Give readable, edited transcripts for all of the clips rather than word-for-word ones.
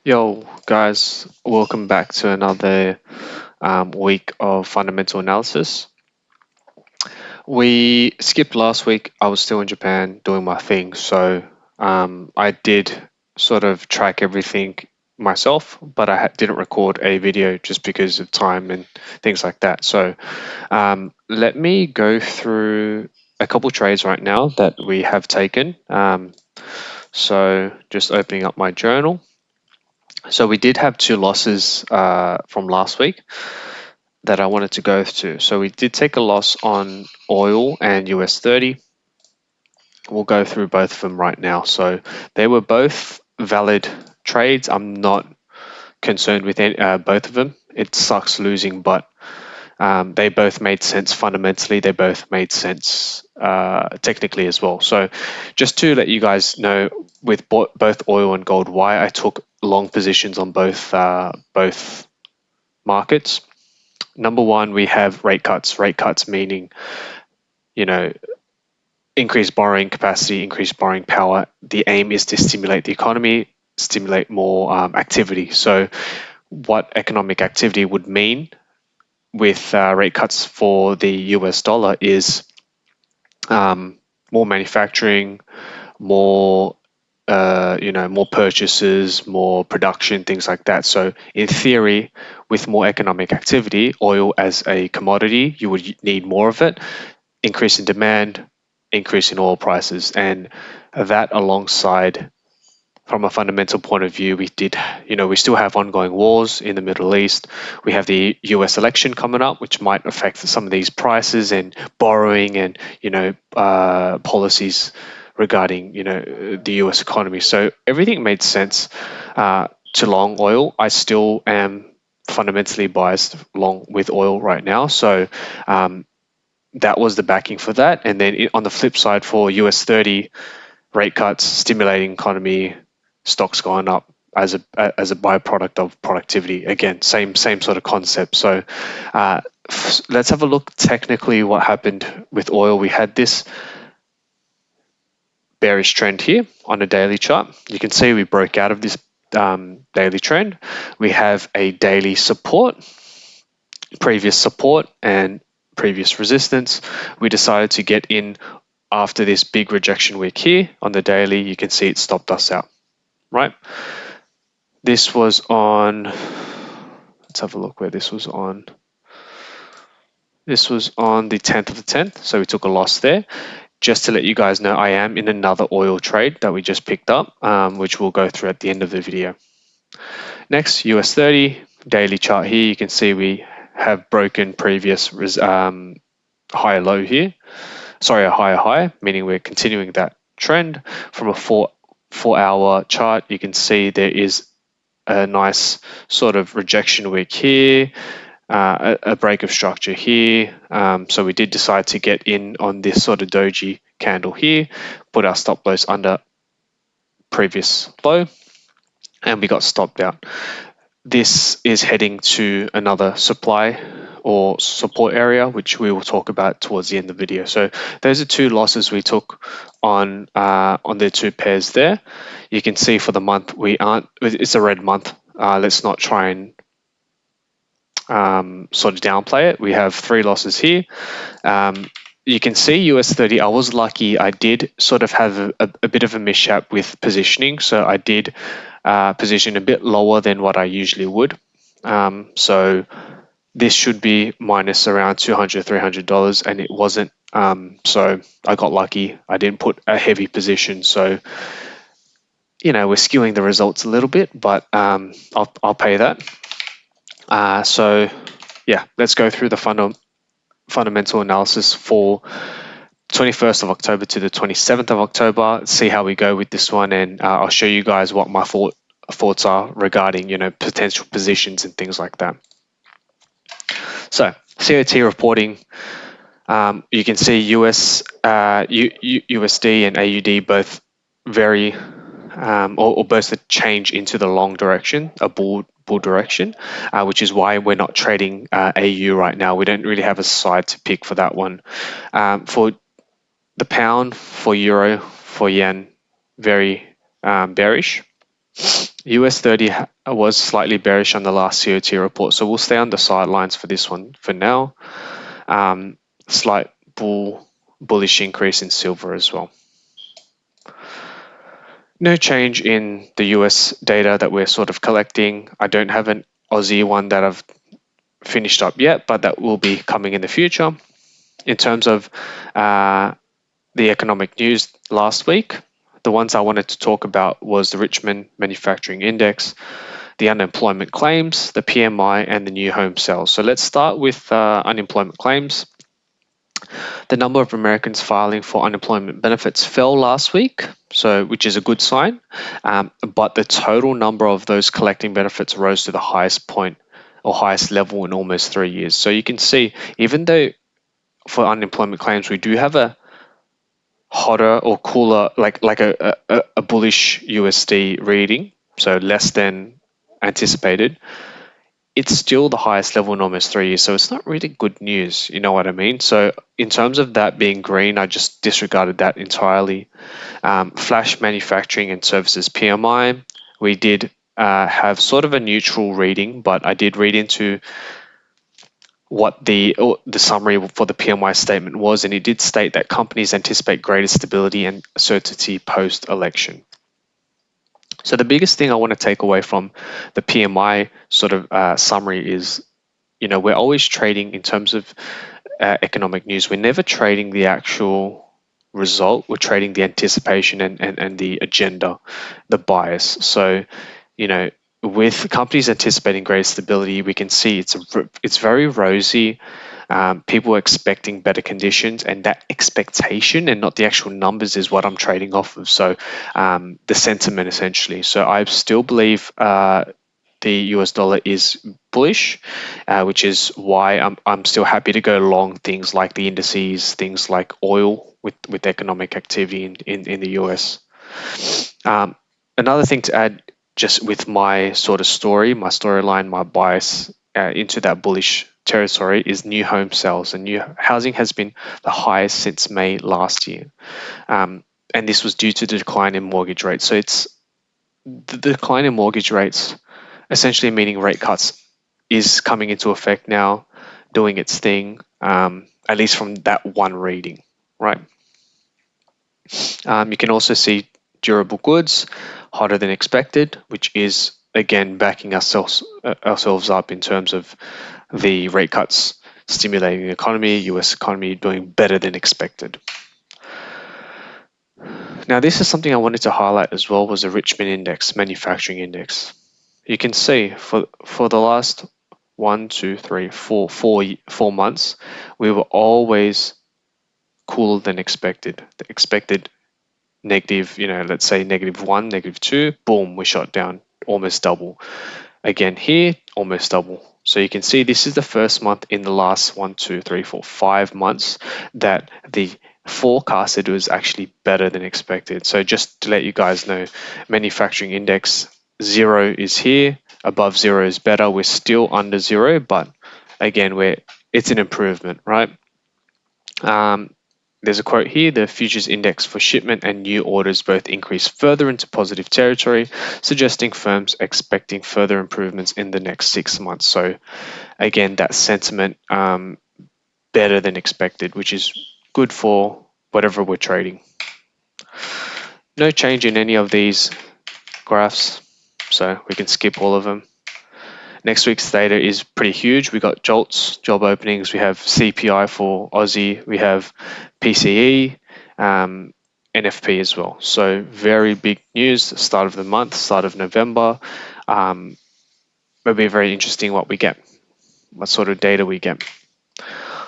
Yo, guys, welcome back to another week of fundamental analysis. We skipped last week. I was still in Japan doing my thing, so I did sort of track everything myself, but I didn't record a video just because of time and things like that. So let me go through a couple trades right now that we have taken. So just opening up my journal. So we did have two losses from last week that I wanted to go through. So we did take a loss on oil and US 30. We'll go through both of them right now. So they were both valid trades. I'm not concerned with both of them. It sucks losing, but they both made sense fundamentally. They both made sense technically as well. So just to let you guys know, with both oil and gold, why I took long positions on both markets. Number one, we have rate cuts. Rate cuts meaning, you know, increased borrowing capacity, increased borrowing power. The aim is to stimulate the economy, stimulate more activity. So, what economic activity would mean with rate cuts for the US dollar is more manufacturing, more more purchases, more production, things like that. So in theory, with more economic activity, oil as a commodity, you would need more of it, increase in demand, increase in oil prices. And that alongside, from a fundamental point of view, we still have ongoing wars in the Middle East. We have the US election coming up, which might affect some of these prices and borrowing and, policies regarding, the US economy. So everything made sense to long oil. I still am fundamentally biased long with oil right now. So that was the backing for that. And then on the flip side, for US 30 rate cuts, stimulating economy, stocks going up as a byproduct of productivity. Again, same sort of concept. So let's have a look technically what happened with oil. We had this bearish trend here on a daily chart. You can see we broke out of this daily trend. We have a daily previous support and previous resistance. We decided to get in after this big rejection week here on the daily. You can see it stopped us out, right? This was on, let's have a look where this was on. This was on the 10th of the 10th, so we took a loss there. Just to let you guys know, I am in another oil trade that we just picked up, which we'll go through at the end of the video. Next, US 30 daily chart here. You can see we have broken previous higher low here. Sorry, a higher high, meaning we're continuing that trend. From a four-hour chart, you can see there is a nice sort of rejection week here, a break of structure here. So we did decide to get in on this sort of doji candle here, put our stop loss under previous low, and we got stopped out. This is heading to another supply or support area, which we will talk about towards the end of the video. So those are two losses we took on the two pairs there. You can see for the month it's a red month. Let's not try and sort of downplay it. We have three losses here. You can see US 30, I was lucky. I did sort of have a bit of a mishap with positioning. So I did position a bit lower than what I usually would. So this should be minus around $200, $300, and it wasn't. So I got lucky. I didn't put a heavy position. So, we're skewing the results a little bit, but I'll pay that. So yeah, let's go through the fundamental analysis for 21st of October to the 27th of October. See how we go with this one, and I'll show you guys what my thoughts are regarding potential positions and things like that. So COT reporting, you can see USD and AUD both very or both a change into the long direction, a bull direction, which is why we're not trading AU right now. We don't really have a side to pick for that one. For the pound, for euro, for yen, very bearish. US 30 was slightly bearish on the last COT report, so we'll stay on the sidelines for this one for now. Slight bullish increase in silver as well. No change in the US data that we're sort of collecting. I don't have an Aussie one that I've finished up yet, but that will be coming in the future. In terms of the economic news last week, the ones I wanted to talk about was the Richmond Manufacturing Index, the unemployment claims, the PMI, and the new home sales. So let's start with unemployment claims. The number of Americans filing for unemployment benefits fell last week, which is a good sign. But the total number of those collecting benefits rose to the highest point or highest level in almost 3 years. So you can see, even though for unemployment claims we do have a hotter or cooler, like a bullish USD reading, so less than anticipated, it's still the highest level in almost 3 years. So it's not really good news, you know what I mean? So in terms of that being green, I just disregarded that entirely. Flash manufacturing and services PMI, we did have sort of a neutral reading, but I did read into what the summary for the PMI statement was, and it did state that companies anticipate greater stability and certainty post-election. So the biggest thing I want to take away from the PMI sort of summary is, we're always trading in terms of economic news. We're never trading the actual result. We're trading the anticipation and the agenda, the bias. So, with companies anticipating greater stability, we can see it's very rosy. People are expecting better conditions, and that expectation and not the actual numbers is what I'm trading off of. So the sentiment essentially. So I still believe the US dollar is bullish, which is why I'm still happy to go long things like the indices, things like oil with economic activity in the US. Another thing to add, just with my sort of story, my storyline, my bias into that bullish territory, is new home sales. And new housing has been the highest since May last year. And this was due to the decline in mortgage rates. So it's the decline in mortgage rates, essentially meaning rate cuts, is coming into effect now, doing its thing, at least from that one reading, right? You can also see durable goods hotter than expected, which is again backing ourselves up in terms of the rate cuts stimulating the economy, US economy doing better than expected. Now, this is something I wanted to highlight as well, was the Richmond Index, Manufacturing Index. You can see for the last 1, 2, 3, 4 months, we were always cooler than expected. The expected negative, let's say -1, -2, boom, we shot down almost double. Again here, almost double. So you can see this is the first month in the last 1, 2, 3, 4, 5 months that the forecasted was actually better than expected. So just to let you guys know, manufacturing index 0 is here, above 0 is better. We're still under 0, but again, it's an improvement, right? There's a quote here: the futures index for shipment and new orders both increased further into positive territory, suggesting firms expecting further improvements in the next 6 months. So again, that sentiment better than expected, which is good for whatever we're trading. No change in any of these graphs, so we can skip all of them. Next week's data is pretty huge. We got JOLTS, job openings. We have CPI for Aussie. We have PCE, NFP as well. So very big news. Start of the month, start of November. It'll be very interesting what we get, what sort of data we get.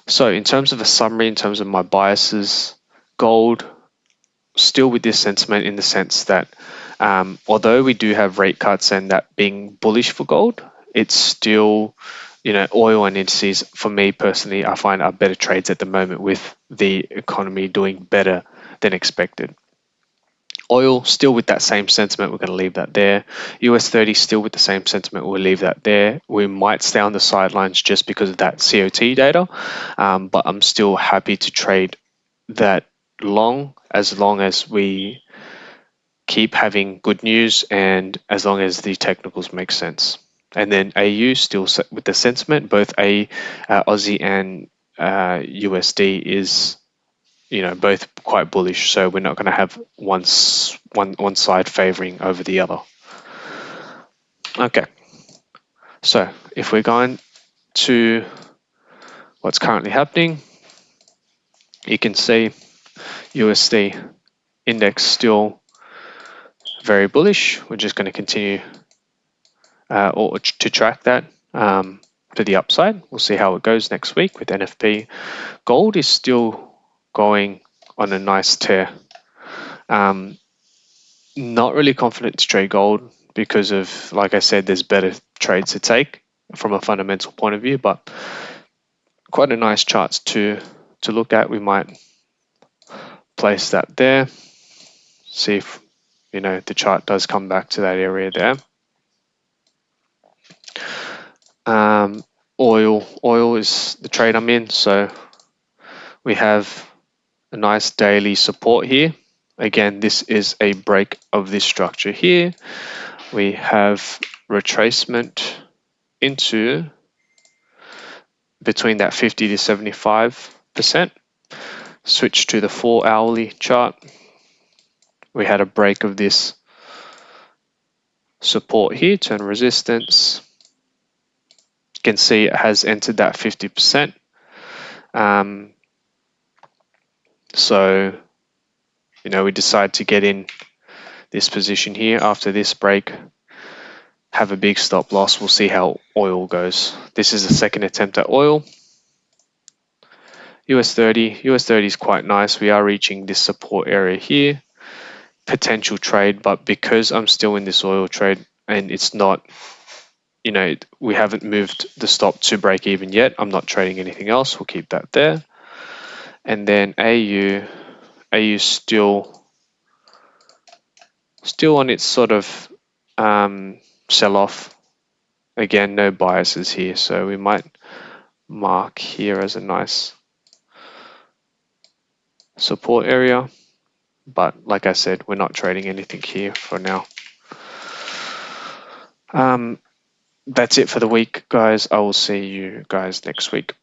So in terms of a summary, in terms of my biases, gold, still with this sentiment in the sense that although we do have rate cuts and that being bullish for gold, it's still, oil and indices, for me personally, I find are better trades at the moment with the economy doing better than expected. Oil, still with that same sentiment, we're going to leave that there. US 30, still with the same sentiment, we'll leave that there. We might stay on the sidelines just because of that COT data, but I'm still happy to trade that long as we keep having good news, and as long as the technicals make sense. And then AU still with the sentiment, both Aussie and USD is, both quite bullish. So we're not going to have one side favoring over the other. Okay. So if we're going to what's currently happening, you can see USD index still very bullish. We're just going to continue or to track that to the upside. We'll see how it goes next week with NFP. Gold is still going on a nice tear. Not really confident to trade gold because of, like I said, there's better trades to take from a fundamental point of view, but quite a nice charts to look at. We might place that there, see if the chart does come back to that area there. Oil is the trade I'm in, so we have a nice daily support here. Again, this is a break of this structure here. We have retracement into between that 50 to 75%. Switch to the 4-hourly chart. We had a break of this support here, turn resistance. You can see it has entered that 50%. So, we decide to get in this position here after this break, have a big stop loss. We'll see how oil goes. This is the second attempt at oil. US 30 is quite nice. We are reaching this support area here. Potential trade, but because I'm still in this oil trade and it's not, we haven't moved the stop to break even yet, I'm not trading anything else. We'll keep that there. And then AU still on its sort of sell-off. Again, no biases here, so we might mark here as a nice support area. But like I said, we're not trading anything here for now. That's it for the week, guys. I will see you guys next week.